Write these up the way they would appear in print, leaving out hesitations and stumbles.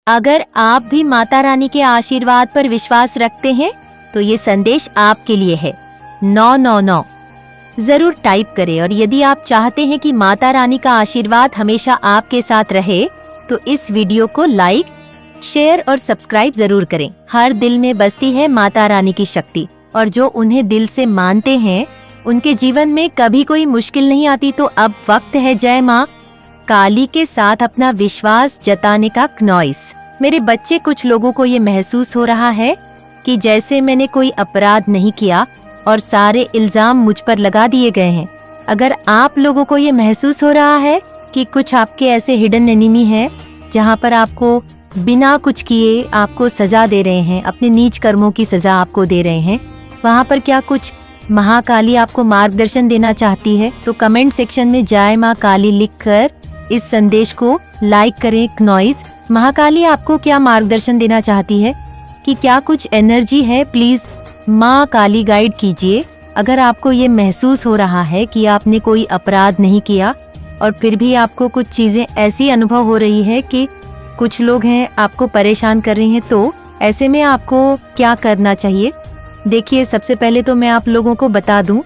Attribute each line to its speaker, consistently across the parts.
Speaker 1: अगर आप भी माता रानी के आशीर्वाद पर विश्वास रखते हैं तो ये संदेश आपके लिए है। 999 जरूर टाइप करें। और यदि आप चाहते हैं कि माता रानी का आशीर्वाद हमेशा आपके साथ रहे तो इस वीडियो को लाइक, शेयर और सब्सक्राइब जरूर करें। हर दिल में बसती है माता रानी की शक्ति और जो उन्हें दिल से मानते हैं उनके जीवन में कभी कोई मुश्किल नहीं आती। तो अब वक्त है जय माँ काली के साथ अपना विश्वास जताने का। क्नॉइस मेरे बच्चे, कुछ लोगों को ये महसूस हो रहा है कि जैसे मैंने कोई अपराध नहीं किया और सारे इल्जाम मुझ पर लगा दिए गए हैं। अगर आप लोगों को ये महसूस हो रहा है कि कुछ आपके ऐसे हिडन एनिमी हैं जहाँ पर आपको बिना कुछ किए आपको सजा दे रहे हैं, अपने नीच कर्मों की सजा आपको दे रहे हैं, वहाँ पर क्या कुछ महाकाली आपको मार्गदर्शन देना चाहती है? तो कमेंट सेक्शन में जय माँ काली लिखकर इस संदेश को लाइक करें। क्नॉइस महाकाली आपको क्या मार्गदर्शन देना चाहती है कि क्या कुछ एनर्जी है? प्लीज माँ काली गाइड कीजिए। अगर आपको ये महसूस हो रहा है कि आपने कोई अपराध नहीं किया और फिर भी आपको कुछ चीजें ऐसी अनुभव हो रही है कि कुछ लोग हैं आपको परेशान कर रहे हैं, तो ऐसे में आपको क्या करना चाहिए? देखिए, सबसे पहले तो मैं आप लोगों को बता दूं,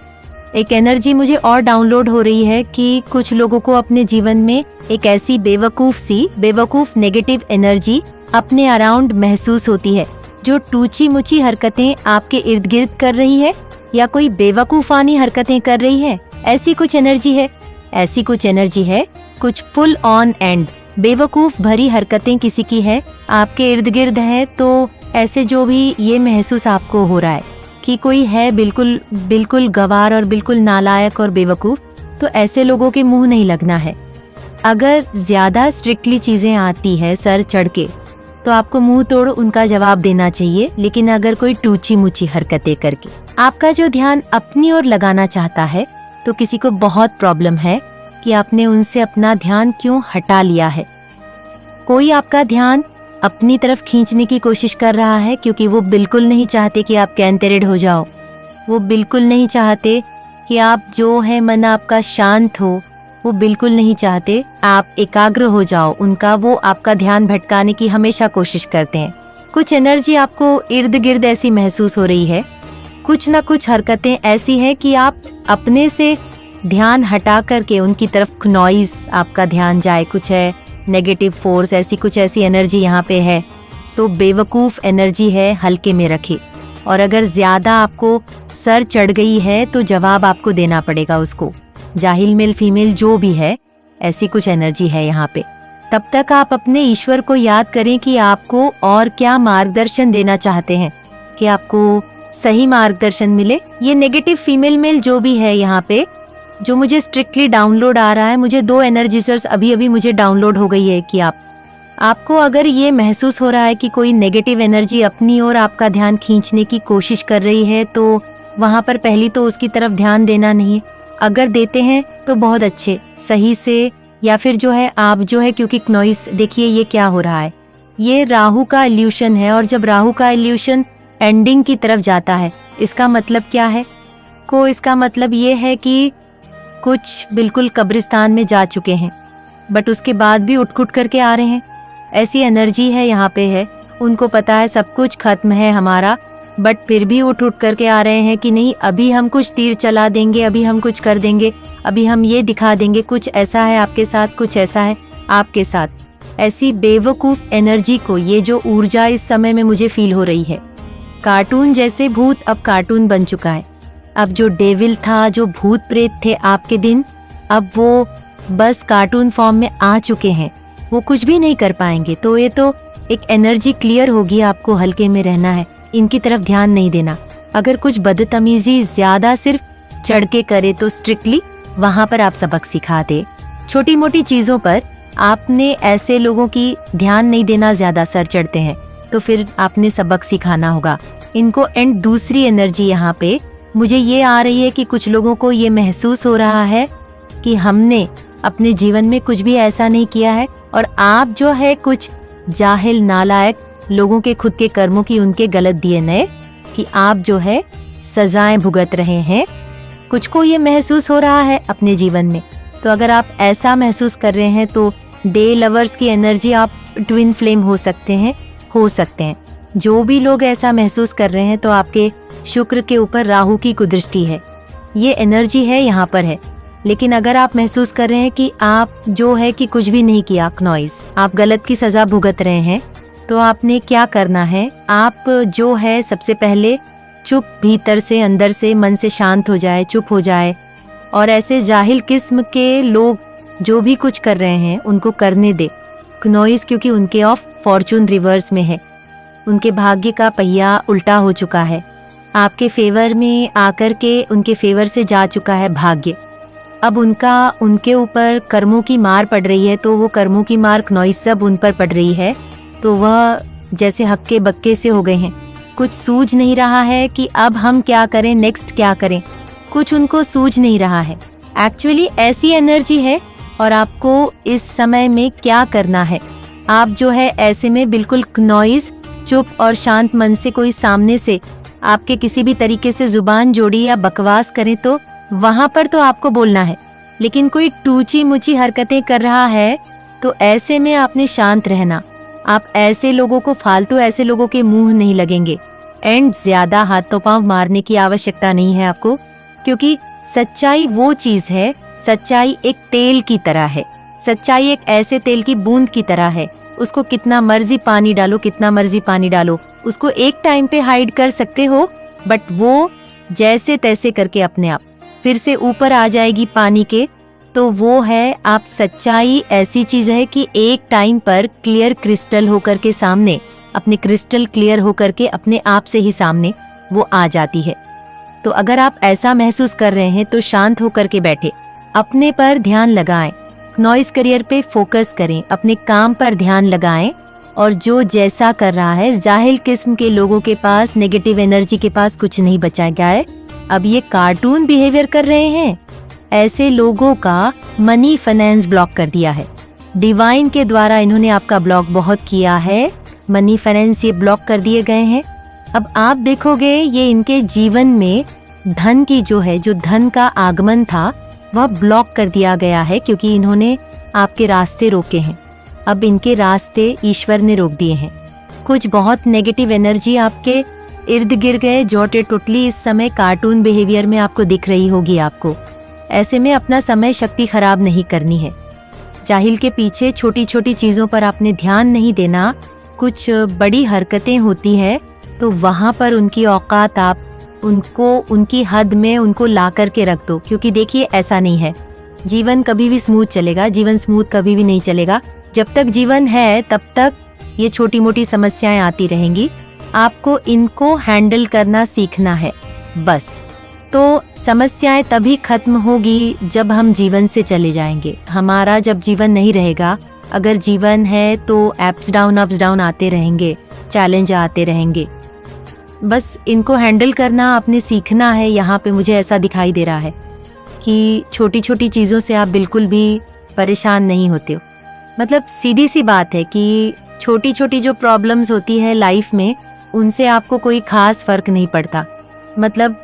Speaker 1: एक एनर्जी मुझे और डाउनलोड हो रही है कि कुछ लोगों को अपने जीवन में एक ऐसी बेवकूफ नेगेटिव एनर्जी अपने अराउंड महसूस होती है जो टूची मुची हरकतें आपके इर्द गिर्द कर रही है या कोई बेवकूफानी हरकतें कर रही है। ऐसी कुछ एनर्जी है, कुछ फुल ऑन एंड बेवकूफ भरी हरकतें किसी की है, आपके इर्द गिर्द है। तो ऐसे जो भी ये महसूस आपको हो रहा है कि कोई है बिल्कुल गवार और बिल्कुल नालायक और बेवकूफ, तो ऐसे लोगों के मुंह नहीं लगना है। अगर ज्यादा स्ट्रिक्टली चीजें आती है सर चढ़ के, तो आपको मुंह तोड़ उनका जवाब देना चाहिए। लेकिन अगर कोई टूची मुची हरकतें करके आपका जो ध्यान अपनी ओर लगाना चाहता है, तो किसी को बहुत प्रॉब्लम है कि आपने उनसे अपना ध्यान क्यों हटा लिया है। कोई आपका ध्यान अपनी तरफ खींचने की कोशिश कर रहा है क्योंकि वो बिल्कुल नहीं चाहते कि आप कैंटेरेड हो जाओ। वो बिल्कुल नहीं चाहते कि आप जो है मन आपका शांत हो। वो बिल्कुल नहीं चाहते आप एकाग्र हो जाओ। वो आपका ध्यान भटकाने की हमेशा कोशिश करते हैं। कुछ एनर्जी आपको इर्द गिर्द ऐसी महसूस हो रही है, कुछ ना कुछ हरकतें ऐसी है कि आप अपने से ध्यान हटा करके उनकी तरफ क्नॉइस आपका ध्यान जाए। कुछ है नेगेटिव फोर्स, ऐसी एनर्जी यहाँ पे है। तो बेवकूफ एनर्जी है, हल्के में रखे। और अगर ज्यादा आपको सर चढ़ गई है तो जवाब आपको देना पड़ेगा उसको। जाहिल मेल फीमेल जो भी है, ऐसी कुछ एनर्जी है यहाँ पे। तब तक आप अपने ईश्वर को याद करें कि आपको और क्या मार्गदर्शन देना चाहते हैं, कि आपको सही मार्गदर्शन मिले। ये नेगेटिव फीमेल मेल जो भी है यहाँ पे, जो मुझे स्ट्रिक्टली डाउनलोड आ रहा है, मुझे 2 एनर्जीजर्स अभी मुझे डाउनलोड हो गई है कि आपको अगर ये महसूस हो रहा है कि कोई नेगेटिव एनर्जी अपनी ओर आपका ध्यान खींचने की कोशिश कर रही है, तो वहाँ पर पहली तो उसकी तरफ ध्यान देना नहीं है। अगर देते हैं तो बहुत अच्छे सही से, या फिर जो है आप जो है, क्योंकि क्नॉइस देखिए ये क्या हो रहा है, ये राहु का इल्यूशन है। और जब राहु का इल्यूशन एंडिंग की तरफ जाता है, इसका मतलब क्या है? इसका मतलब ये है कि कुछ बिल्कुल कब्रिस्तान में जा चुके हैं बट उसके बाद भी उठ करके आ रहे हैं। ऐसी एनर्जी है यहाँ पे है। उनको पता है सब कुछ खत्म है हमारा, बट फिर भी उठ करके आ रहे हैं कि नहीं, अभी हम कुछ तीर चला देंगे, अभी हम कुछ कर देंगे, अभी हम ये दिखा देंगे, कुछ ऐसा है आपके साथ, कुछ ऐसा है आपके साथ। ऐसी बेवकूफ एनर्जी को, ये जो ऊर्जा इस समय में मुझे फील हो रही है, कार्टून जैसे भूत अब कार्टून बन चुका है। अब जो डेविल था, जो भूत प्रेत थे आपके दिन, अब वो बस कार्टून फॉर्म में आ चुके हैं। वो कुछ भी नहीं कर पाएंगे। तो ये तो एक एनर्जी क्लियर होगी, आपको हल्के में रहना है, इनकी तरफ ध्यान नहीं देना। अगर कुछ बदतमीजी ज्यादा सिर्फ चढ़ के करे तो स्ट्रिक्टली वहाँ पर आप सबक सिखा दे। छोटी मोटी चीजों पर आपने ऐसे लोगों की ध्यान नहीं देना, ज्यादा सर चढ़ते हैं तो फिर आपने सबक सिखाना होगा इनको। एंड दूसरी एनर्जी यहाँ पे मुझे ये आ रही है कि कुछ लोगों को ये महसूस हो रहा है कि हमने अपने जीवन में कुछ भी ऐसा नहीं किया है और आप जो है कुछ जाहिल नालायक लोगों के खुद के कर्मों की उनके गलत डीएनए कि आप जो है सजाएं भुगत रहे हैं। कुछ को ये महसूस हो रहा है अपने जीवन में। तो अगर आप ऐसा महसूस कर रहे हैं तो डे लवर्स की एनर्जी आप ट्विन फ्लेम हो सकते हैं। जो भी लोग ऐसा महसूस कर रहे हैं तो आपके शुक्र के ऊपर राहु की कुदृष्टि है, ये एनर्जी है यहाँ पर है। लेकिन अगर आप महसूस कर रहे हैं कि आप जो है कि कुछ भी नहीं किया, नॉइज, आप गलत की सजा भुगत रहे हैं, तो आपने क्या करना है, आप जो है सबसे पहले चुप, भीतर से अंदर से मन से शांत हो जाए, चुप हो जाए और ऐसे जाहिल किस्म के लोग जो भी कुछ कर रहे हैं उनको करने दे। नॉइज क्योंकि उनके ऑफ फॉर्चून रिवर्स में है, उनके भाग्य का पहिया उल्टा हो चुका है, आपके फेवर में आकर के उनके फेवर से जा चुका है भाग्य। अब उनके ऊपर कर्मों की मार पड़ रही है, तो वो कर्मों की मार नॉइज सब उन पर पड़ रही है, तो वह जैसे हक्के बक्के से हो गए हैं। कुछ सूझ नहीं रहा है कि अब हम क्या करें, नेक्स्ट क्या करें, कुछ उनको सूझ नहीं रहा है। एक्चुअली ऐसी एनर्जी है और आपको इस समय में क्या करना है, आप जो है ऐसे में बिल्कुल नॉइज, चुप और शांत मन से कोई सामने से आपके किसी भी तरीके से जुबान जोड़ी या बकवास करें तो वहां पर तो आपको बोलना है। लेकिन कोई टूची मुची हरकतें कर रहा है तो ऐसे में आपने शांत रहना। आप ऐसे लोगों को, फालतू ऐसे लोगों के मुंह नहीं लगेंगे एंड ज्यादा हाथों पांव मारने की आवश्यकता नहीं है आपको, क्योंकि सच्चाई वो चीज है, सच्चाई एक तेल की तरह है, सच्चाई एक ऐसे तेल की बूंद की तरह है। उसको कितना मर्जी पानी डालो, कितना मर्जी पानी डालो, उसको एक टाइम पे हाइड कर सकते हो, बट वो जैसे तैसे करके अपने आप फिर से ऊपर आ जाएगी पानी के। तो वो है, आप सच्चाई ऐसी चीज है कि एक टाइम पर क्लियर क्रिस्टल होकर के सामने, अपने क्रिस्टल क्लियर होकर के अपने आप से ही सामने वो आ जाती है। तो अगर आप ऐसा महसूस कर रहे हैं तो शांत होकर के बैठे, अपने पर ध्यान लगाएं, नॉइज करियर पे फोकस करें, अपने काम पर ध्यान लगाएं और जो जैसा कर रहा है, जाहिल किस्म के लोगों के पास, नेगेटिव एनर्जी के पास कुछ नहीं बचा गया है। अब ये कार्टून बिहेवियर कर रहे हैं, ऐसे लोगों का मनी फाइनेंस ब्लॉक कर दिया है। डिवाइन के द्वारा इन्होंने आपका ब्लॉक बहुत किया है, मनी फाइनेंस ये ब्लॉक कर दिए गए हैं। अब आप देखोगे ये इनके जीवन में धन की जो है, जो धन का आगमन था वह ब्लॉक कर दिया गया है, क्योंकि इन्होंने आपके रास्ते रोके हैं। अब इनके रास्ते ईश्वर ने रोक दिए हैं। कुछ बहुत नेगेटिव एनर्जी आपके इर्द गिर्द गए, जोटे टुटली इस समय कार्टून बिहेवियर में आपको दिख रही होगी। आपको ऐसे में अपना समय शक्ति खराब नहीं करनी है। जाहिल के पीछे छोटी छोटी चीजों पर आपने ध्यान नहीं देना। कुछ बड़ी हरकतें होती है तो वहां पर उनकी औकात, आप उनको उनकी हद में उनको ला करके रख दो, क्योंकि देखिए ऐसा नहीं है जीवन कभी भी स्मूथ चलेगा, जीवन स्मूथ कभी भी नहीं चलेगा। जब तक जीवन है तब तक ये छोटी मोटी समस्याएं आती रहेंगी, आपको इनको हैंडल करना सीखना है बस। तो समस्याएं तभी खत्म होगी जब हम जीवन से चले जाएंगे। हमारा जब जीवन नहीं रहेगा, अगर जीवन है तो अप्स डाउन आते रहेंगे, चैलेंज आते रहेंगे। बस इनको हैंडल करना आपने सीखना है। यहाँ पे मुझे ऐसा दिखाई दे रहा है कि छोटी छोटी चीज़ों से आप बिल्कुल भी परेशान नहीं होते हो। मतलब सीधी सी बात है कि छोटी छोटी जो प्रॉब्लम्स होती है लाइफ में, उनसे आपको कोई खास फर्क नहीं पड़ता। मतलब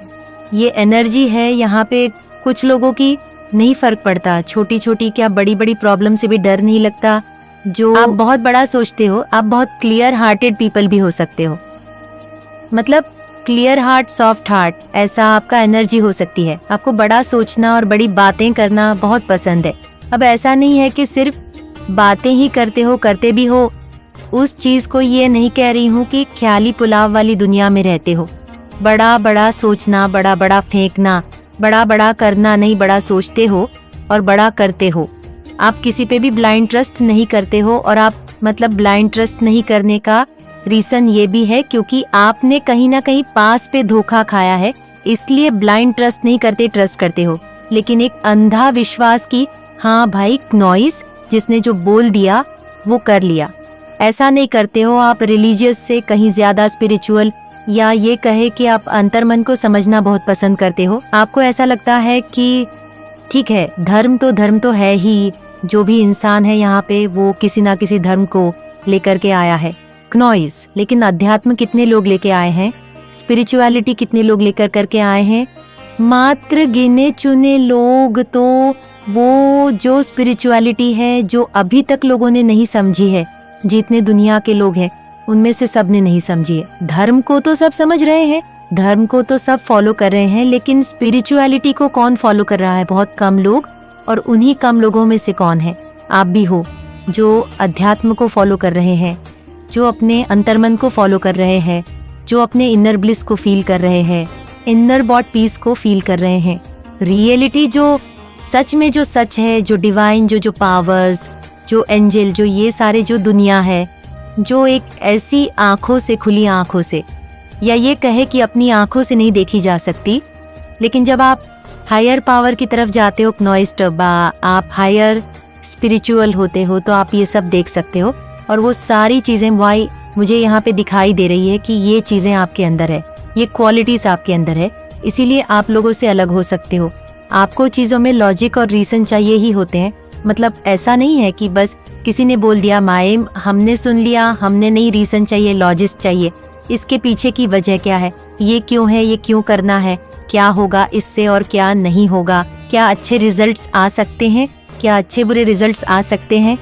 Speaker 1: ये एनर्जी है यहाँ पे, कुछ लोगों की नहीं फर्क पड़ता, छोटी छोटी क्या बड़ी बड़ी प्रॉब्लम से भी डर नहीं लगता। जो आप बहुत बड़ा सोचते हो, आप बहुत क्लियर हार्टेड पीपल भी हो सकते हो। मतलब क्लियर हार्ट, सॉफ्ट हार्ट, ऐसा आपका एनर्जी हो सकती है। आपको बड़ा सोचना और बड़ी बातें करना बहुत पसंद है। अब ऐसा नहीं है कि सिर्फ बातें ही करते हो, करते भी हो। उस चीज को ये नहीं कह रही हूँ कि ख्याली पुलाव वाली दुनिया में रहते हो। बड़ा बड़ा सोचना, बड़ा बड़ा फेंकना, बड़ा बड़ा करना नहीं, बड़ा सोचते हो और बड़ा करते हो। आप किसी पे भी ब्लाइंड ट्रस्ट नहीं करते हो। और आप मतलब ब्लाइंड ट्रस्ट नहीं करने का रीजन ये भी है क्योंकि आपने कहीं ना कहीं पास पे धोखा खाया है, इसलिए ब्लाइंड ट्रस्ट नहीं करते, ट्रस्ट करते हो। लेकिन एक अंधा विश्वास की, हाँ भाई नॉइस, जिसने जो बोल दिया वो कर लिया, ऐसा नहीं करते हो। आप रिलीजियस से कहीं ज्यादा स्पिरिचुअल, या ये कहे कि आप अंतर्मन को समझना बहुत पसंद करते हो। आपको ऐसा लगता है कि ठीक है, धर्म तो है ही, जो भी इंसान है यहाँ पे वो किसी ना किसी धर्म को लेकर के आया है नॉइज। लेकिन अध्यात्म कितने लोग लेके आए हैं, स्पिरिचुअलिटी कितने लोग लेकर करके आए हैं? मात्र गिने चुने लोग। तो वो जो स्पिरिचुअलिटी है जो अभी तक लोगों ने नहीं समझी है, जितने दुनिया के लोग हैं उनमें से सब ने नहीं समझी है। धर्म को तो सब समझ रहे हैं, धर्म को तो सब फॉलो कर रहे हैं, लेकिन स्पिरिचुअलिटी को कौन फॉलो कर रहा है? बहुत कम लोग। और उन्हीं कम लोगों में से कौन है? आप भी हो, जो अध्यात्म को फॉलो कर रहे हैं, जो अपने अंतर्मन को फॉलो कर रहे हैं, जो अपने इनर ब्लिस को फील कर रहे हैं, इनर बॉड पीस को फील कर रहे हैं। रियलिटी जो सच में जो सच है, जो डिवाइन, जो पावर्स, जो एंजल, जो ये सारे जो दुनिया है, जो एक ऐसी आंखों से, खुली आंखों से, या ये कहे कि अपनी आंखों से नहीं देखी जा सकती, लेकिन जब आप हायर पावर की तरफ जाते हो, नॉइस टबा, आप हायर स्पिरिचुअल होते हो, तो आप ये सब देख सकते हो। और वो सारी चीज़ें वाई मुझे यहाँ पे दिखाई दे रही है कि ये चीज़ें आपके अंदर है, ये क्वालिटीज़ आपके अंदर है, इसीलिए आप लोगों से अलग हो सकते हो। आपको चीज़ों में लॉजिक और रीज़न चाहिए ही होते हैं। मतलब ऐसा नहीं है कि बस किसी ने बोल दिया माए हमने सुन लिया, हमने नहीं, रीज़न चाहिए, लॉजिक चाहिए। इसके पीछे की वजह क्या है, ये क्यों है, ये क्यों करना है, क्या होगा इससे और क्या नहीं होगा, क्या अच्छे रिजल्ट्स आ सकते हैं, क्या अच्छे बुरे रिजल्ट्स आ सकते हैं।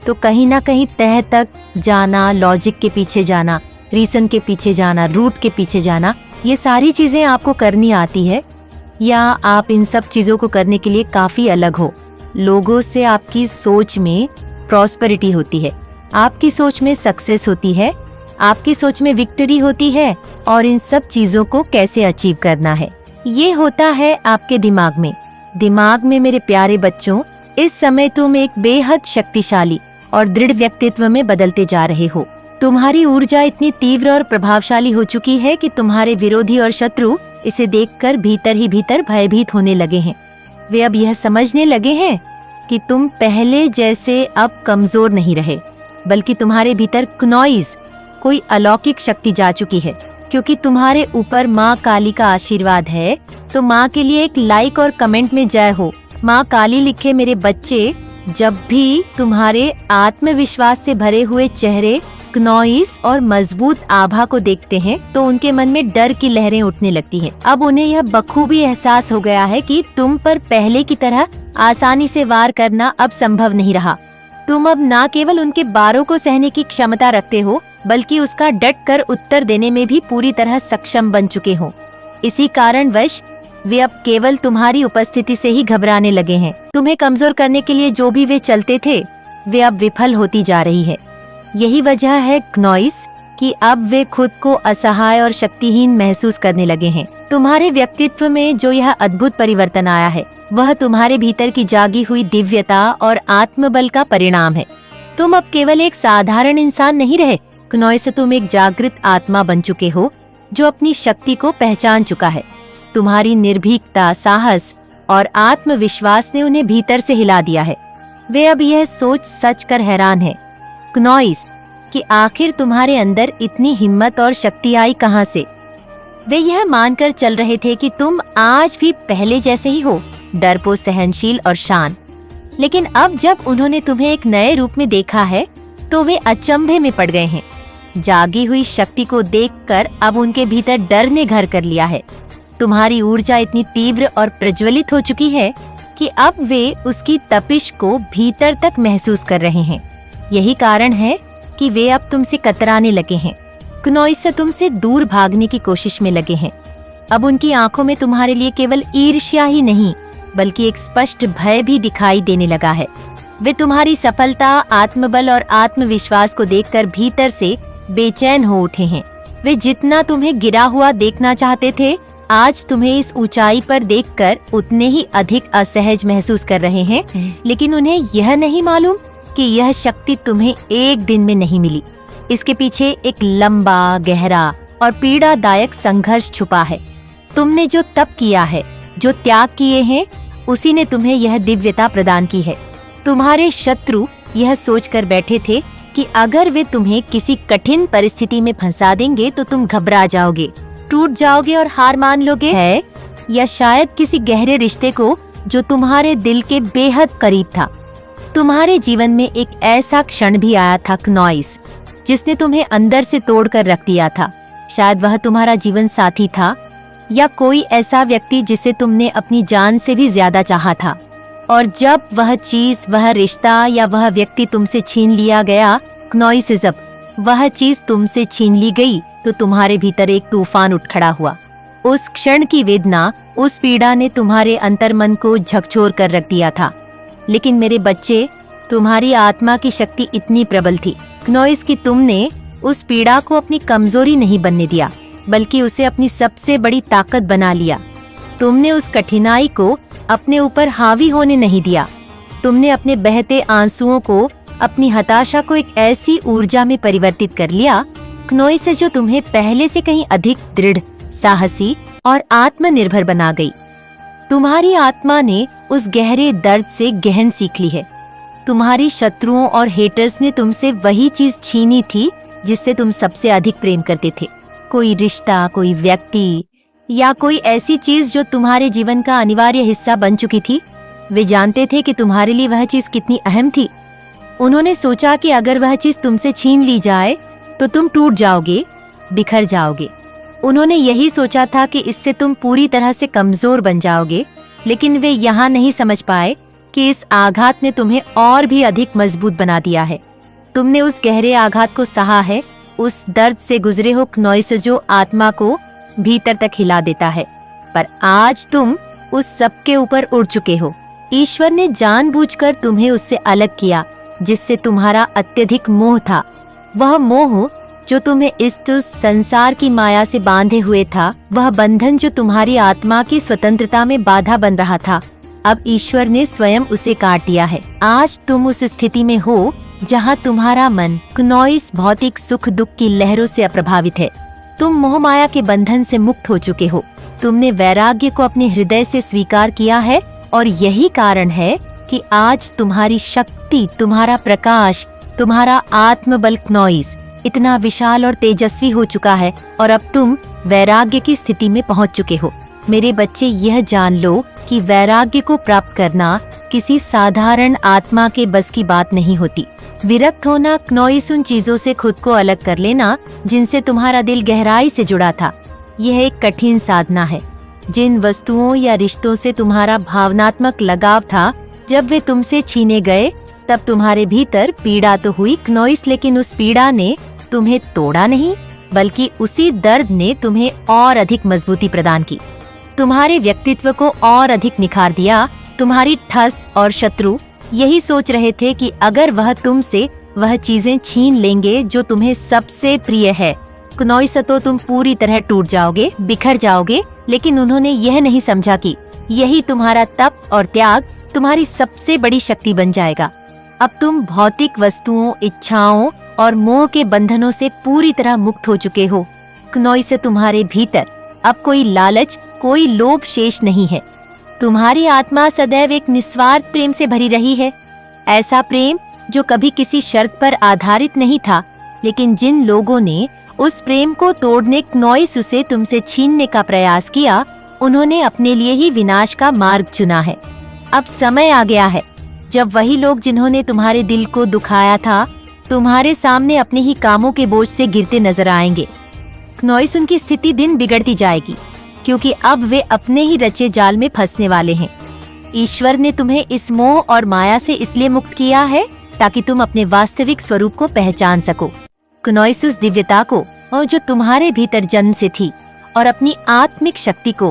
Speaker 1: तो कहीं ना कहीं तह तक जाना, लॉजिक के पीछे जाना, रीज़न के पीछे जाना, रूट के पीछे जाना, ये सारी चीज़ें आपको करनी आती है, या आप इन सब चीज़ों को करने के लिए काफ़ी अलग हो। लोगों से आपकी सोच में प्रॉस्पेरिटी होती है, आपकी सोच में सक्सेस होती है, आपकी सोच में विक्ट्री होती है, और इन सब चीज़ों को कैसे अचीव करना है ये होता है आपके दिमाग में। दिमाग में मेरे प्यारे बच्चों, इस समय तुम एक बेहद शक्तिशाली और दृढ़ व्यक्तित्व में बदलते जा रहे हो। तुम्हारी ऊर्जा इतनी तीव्र और प्रभावशाली हो चुकी है कि तुम्हारे विरोधी और शत्रु इसे देखकर भीतर ही भीतर भयभीत होने लगे हैं। वे अब यह समझने लगे हैं कि तुम पहले जैसे अब कमजोर नहीं रहे, बल्कि तुम्हारे भीतर क्नॉइज, कोई अलौकिक शक्ति जा चुकी है। क्योंकि तुम्हारे ऊपर माँ काली का आशीर्वाद है, तो माँ के लिए एक लाइक और कमेंट में जय हो। माँ काली लिखे मेरे बच्चे, जब भी तुम्हारे आत्मविश्वास से भरे हुए चेहरे, क्नॉइस और मजबूत आभा को देखते हैं, तो उनके मन में डर की लहरें उठने लगती हैं। अब उन्हें यह बखूबी एहसास हो गया है कि तुम पर पहले की तरह आसानी से वार करना अब संभव नहीं रहा। तुम अब न केवल उनके बारों को सहने की क्षमता रखते हो, बल्कि उसका डट कर उत्तर देने में भी पूरी तरह सक्षम बन चुके हो। इसी कारणवश वे अब केवल तुम्हारी उपस्थिति से ही घबराने लगे हैं। तुम्हें कमजोर करने के लिए जो भी वे चलते थे, वे अब विफल होती जा रही है। यही वजह है क्नॉइस कि अब वे खुद को असहाय और शक्तिहीन महसूस करने लगे हैं। तुम्हारे व्यक्तित्व में जो यह अद्भुत परिवर्तन आया है, वह तुम्हारे भीतर की जागी हुई दिव्यता और आत्मबल का परिणाम है। तुम अब केवल एक साधारण इंसान नहीं रहे, क्नॉइस, तुम एक जागृत आत्मा बन चुके हो जो अपनी शक्ति को पहचान चुका है। तुम्हारी निर्भीकता, साहस और आत्मविश्वास ने उन्हें भीतर से हिला दिया है। वे अब यह सोच सच कर हैरान है, क्नॉइस, कि आखिर तुम्हारे अंदर इतनी हिम्मत और शक्ति आई कहां से। वे यह मानकर चल रहे थे कि तुम आज भी पहले जैसे ही हो, डरपोक, सहनशील और शांत। लेकिन अब जब उन्होंने तुम्हें एक नए रूप में देखा है, तो वे अचंभे में पड़ गए हैं। जागी हुई शक्ति को देखकर अब उनके भीतर डर ने घर कर लिया है। तुम्हारी ऊर्जा इतनी तीव्र और प्रज्वलित हो चुकी है कि अब वे उसकी तपिश को भीतर तक महसूस कर रहे हैं। यही कारण है कि वे अब तुमसे कतराने लगे हैं, क्नॉइस से तुमसे दूर भागने की कोशिश में लगे हैं। अब उनकी आंखों में तुम्हारे लिए केवल ईर्ष्या ही नहीं, बल्कि एक स्पष्ट भय भी दिखाई देने लगा है। वे तुम्हारी सफलता, आत्मबल और आत्मविश्वास को देखकर भीतर से बेचैन हो उठे हैं। वे जितना तुम्हें गिरा हुआ देखना चाहते थे, आज तुम्हें इस ऊंचाई पर देखकर उतने ही अधिक असहज महसूस कर रहे हैं। लेकिन उन्हें यह नहीं मालूम कि यह शक्ति तुम्हें एक दिन में नहीं मिली। इसके पीछे एक लंबा, गहरा और पीड़ादायक संघर्ष छुपा है। तुमने जो तप किया है, जो त्याग किए हैं, उसी ने तुम्हें यह दिव्यता प्रदान की है। तुम्हारे शत्रु यह सोचकर बैठे थे कि अगर वे तुम्हें किसी कठिन परिस्थिति में फंसा देंगे तो तुम घबरा जाओगे, टूट जाओगे और हार मान लोगे, है या शायद किसी गहरे रिश्ते को जो तुम्हारे दिल के बेहद करीब था। तुम्हारे जीवन में एक ऐसा क्षण भी आया था क्नॉइस, जिसने तुम्हें अंदर से तोड़कर रख दिया था। शायद वह तुम्हारा जीवन साथी था, या कोई ऐसा व्यक्ति जिसे तुमने अपनी जान से भी ज्यादा चाहा था। और जब वह चीज, वह रिश्ता या वह व्यक्ति तुमसे छीन लिया गया, क्नोइस, जब वह चीज तुमसे छीन ली गई तो तुम्हारे भीतर एक तूफान उठ खड़ा हुआ। उस क्षण की वेदना, उस पीड़ा ने तुम्हारे अंतर्मन को झकझोर कर रख दिया था। लेकिन मेरे बच्चे, तुम्हारी आत्मा की शक्ति इतनी प्रबल थी क्नोइस कि तुमने उस पीड़ा को अपनी कमजोरी नहीं बनने दिया, बल्कि उसे अपनी सबसे बड़ी ताकत बना लिया। तुमने उस कठिनाई को अपने ऊपर हावी होने नहीं दिया। तुमने अपने बहते आंसुओं को, अपनी हताशा को एक ऐसी ऊर्जा में परिवर्तित कर लिया क्नोइस, जो तुम्हें पहले से कहीं अधिक दृढ़, साहसी और आत्मनिर्भर बना गई। तुम्हारी आत्मा ने उस गहरे दर्द से गहन सीख ली है। तुम्हारी शत्रुओं और हेटर्स ने तुमसे वही चीज छीनी थी जिससे तुम सबसे अधिक प्रेम करते थे। कोई रिश्ता, कोई व्यक्ति या कोई ऐसी चीज जो तुम्हारे जीवन का अनिवार्य हिस्सा बन चुकी थी। वे जानते थे कि तुम्हारे लिए वह चीज कितनी अहम थी। उन्होंने सोचा कि अगर वह चीज तुमसे छीन ली जाए तो तुम टूट जाओगे, बिखर जाओगे। उन्होंने यही सोचा था कि इससे तुम पूरी तरह से कमजोर बन जाओगे। लेकिन वे यहाँ नहीं समझ पाए कि इस आघात ने तुम्हें और भी अधिक मजबूत बना दिया है। तुमने उस गहरे आघात को सहा है, उस दर्द से गुजरे हो क्नोइस, जो आत्मा को भीतर तक हिला देता है। पर आज तुम उस सब के ऊपर उड़ चुके हो। ईश्वर ने जानबूझकर तुम्हें उससे अलग किया जिससे तुम्हारा अत्यधिक मोह था। वह मोह जो तुम्हें इस संसार की माया से बांधे हुए था, वह बंधन जो तुम्हारी आत्मा की स्वतंत्रता में बाधा बन रहा था, अब ईश्वर ने स्वयं उसे काट दिया है। आज तुम उस स्थिति में हो जहाँ तुम्हारा मन क्नोइस भौतिक सुख दुख की लहरों से अप्रभावित है। तुम मोह माया के बंधन से मुक्त हो चुके हो। तुमने वैराग्य को अपने हृदय से स्वीकार किया है और यही कारण है कि आज तुम्हारी शक्ति, तुम्हारा प्रकाश, तुम्हारा आत्मबल क्नोइस इतना विशाल और तेजस्वी हो चुका है और अब तुम वैराग्य की स्थिति में पहुंच चुके हो। मेरे बच्चे, यह जान लो कि वैराग्य को प्राप्त करना किसी साधारण आत्मा के बस की बात नहीं होती। विरक्त होना क्नोइस, उन चीजों से खुद को अलग कर लेना जिनसे तुम्हारा दिल गहराई से जुड़ा था, यह एक कठिन साधना है। जिन वस्तुओं या रिश्तों से तुम्हारा भावनात्मक लगाव था, जब वे तुमसे छीने गए तब तुम्हारे भीतर पीड़ा तो हुई क्नोइस, लेकिन उस पीड़ा ने तुम्हें तोड़ा नहीं, बल्कि उसी दर्द ने तुम्हें और अधिक मजबूती प्रदान की, तुम्हारे व्यक्तित्व को और अधिक निखार दिया। तुम्हारी ठस और शत्रु यही सोच रहे थे कि अगर वह तुमसे वह चीजें छीन लेंगे जो तुम्हें सबसे प्रिय है क्नोइस, तो तुम पूरी तरह टूट जाओगे, बिखर जाओगे। लेकिन उन्होंने यह नहीं समझा कि यही तुम्हारा तप और त्याग तुम्हारी सबसे बड़ी शक्ति बन जाएगा। अब तुम भौतिक वस्तुओं, इच्छाओं और मोह के बंधनों से पूरी तरह मुक्त हो चुके हो। क्नोइस, तुम्हारे भीतर अब कोई लालच, कोई लोभ शेष नहीं है। तुम्हारी आत्मा सदैव एक निस्वार्थ प्रेम से भरी रही है, ऐसा प्रेम जो कभी किसी शर्त पर आधारित नहीं था। लेकिन जिन लोगों ने उस प्रेम को तोड़ने, क्नोइस उसे तुमसे छीनने का प्रयास किया, उन्होंने अपने लिए ही विनाश का मार्ग चुना है। अब समय आ गया है जब वही लोग जिन्होंने तुम्हारे दिल को दुखाया था, तुम्हारे सामने अपने ही कामों के बोझ से गिरते नजर आएंगे। क्नोइस, उनकी स्थिति दिन बिगड़ती जाएगी, क्योंकि अब वे अपने ही रचे जाल में फंसने वाले हैं। ईश्वर ने तुम्हें इस मोह और माया से इसलिए मुक्त किया है ताकि तुम अपने वास्तविक स्वरूप को पहचान सको, क्नोइस, उस दिव्यता को और जो तुम्हारे भीतर जन्म से थी, और अपनी आत्मिक शक्ति को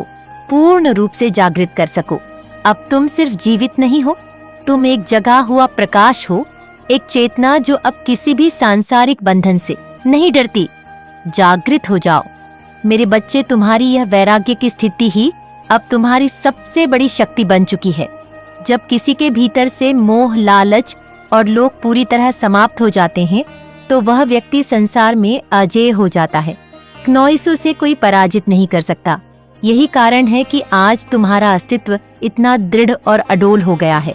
Speaker 1: पूर्ण रूप से जागृत कर सको। अब तुम सिर्फ जीवित नहीं हो, तुम एक जगा हुआ प्रकाश हो, एक चेतना जो अब किसी भी सांसारिक बंधन से नहीं डरती। जागृत हो जाओ मेरे बच्चे। तुम्हारी यह वैराग्य की स्थिति ही अब तुम्हारी सबसे बड़ी शक्ति बन चुकी है। जब किसी के भीतर से मोह, लालच और लोभ पूरी तरह समाप्त हो जाते हैं तो वह व्यक्ति संसार में अजेय हो जाता है। क्नोइस, उसे कोई पराजित नहीं कर सकता। यही कारण है कि आज तुम्हारा अस्तित्व इतना दृढ़ और अडोल हो गया है।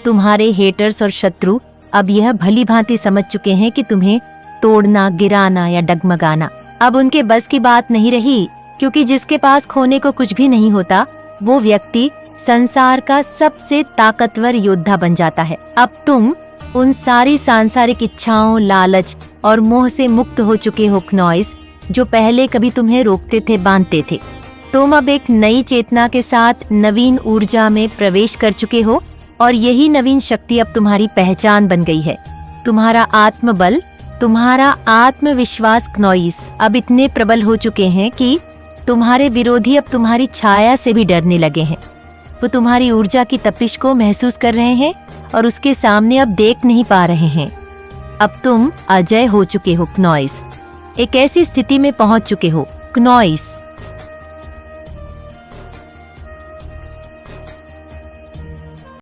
Speaker 1: तुम्हारे हेटर्स और शत्रु अब यह भली भांति समझ चुके हैं कि तुम्हें तोड़ना, गिराना या डगमगाना अब उनके बस की बात नहीं रही, क्योंकि जिसके पास खोने को कुछ भी नहीं होता, वो व्यक्ति संसार का सबसे ताकतवर योद्धा बन जाता है। अब तुम उन सारी सांसारिक इच्छाओं, लालच और मोह से मुक्त हो चुके हो क्नोइस, जो पहले कभी तुम्हें रोकते थे, बांधते थे। तुम अब एक नई चेतना के साथ नवीन ऊर्जा में प्रवेश कर चुके हो और यही नवीन शक्ति अब तुम्हारी पहचान बन गई है। तुम्हारा आत्मबल तुम्हारा आत्मविश्वास क्नॉइस अब इतने प्रबल हो चुके हैं कि तुम्हारे विरोधी अब तुम्हारी छाया से भी डरने लगे हैं। वो तुम्हारी ऊर्जा की तपिश को महसूस कर रहे हैं और उसके सामने अब देख नहीं पा रहे हैं। अब तुम अजय हो चुके हो क्नॉइस, एक ऐसी स्थिति में पहुंच चुके हो क्नॉइस